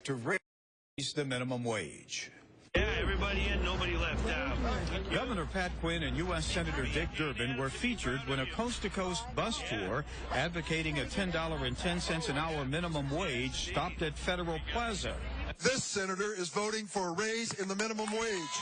to raise the minimum wage. Yeah, everybody in, nobody left out. Governor Pat Quinn and U.S. Senator Dick Durbin were featured when a coast-to-coast bus tour advocating a $10.10 an hour minimum wage stopped at Federal Plaza. This senator is voting for a raise in the minimum wage.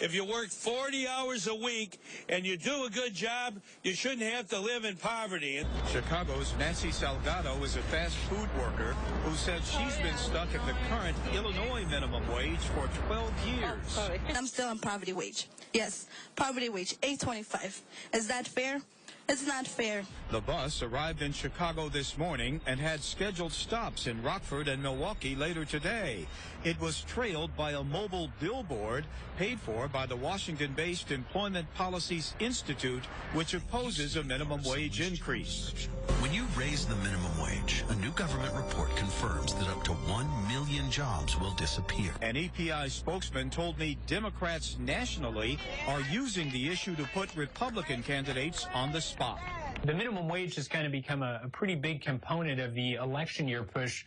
If you work 40 hours a week and you do a good job, you shouldn't have to live in poverty. Chicago's Nancy Salgado is a fast food worker who said she's been stuck at the current Illinois minimum wage for 12 years. I'm still on poverty wage. Yes, poverty wage, $8.25. Is that fair? It's not fair. The bus arrived in Chicago this morning and had scheduled stops in Rockford and Milwaukee later today. It was trailed by a mobile billboard paid for by the Washington-based Employment Policies Institute, which opposes a minimum wage increase. When you raise the minimum wage, a new government report confirms that up to 1 million jobs will disappear. An EPI spokesman told me Democrats nationally are using the issue to put Republican candidates on the spot. The minimum wage has kind of become a pretty big component of the election year push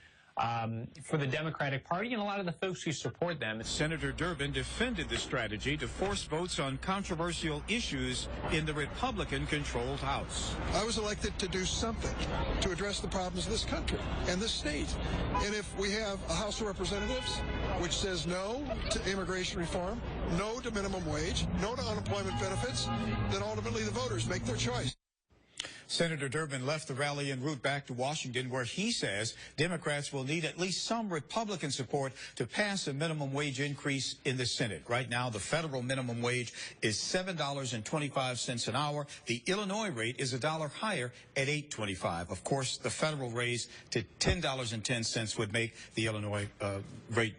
for the Democratic Party and a lot of the folks who support them. Senator Durbin defended the strategy to force votes on controversial issues in the Republican-controlled House. I was elected to do something to address the problems of this country and this state. And if we have a House of Representatives which says no to immigration reform, no to minimum wage, no to unemployment benefits, then ultimately the voters make their choice. Senator Durbin left the rally en route back to Washington, where he says Democrats will need at least some Republican support to pass a minimum wage increase in the Senate. Right now, the federal minimum wage is $7.25 an hour. The Illinois rate is $1 higher at $8.25. Of course, the federal raise to $10.10 would make the Illinois rate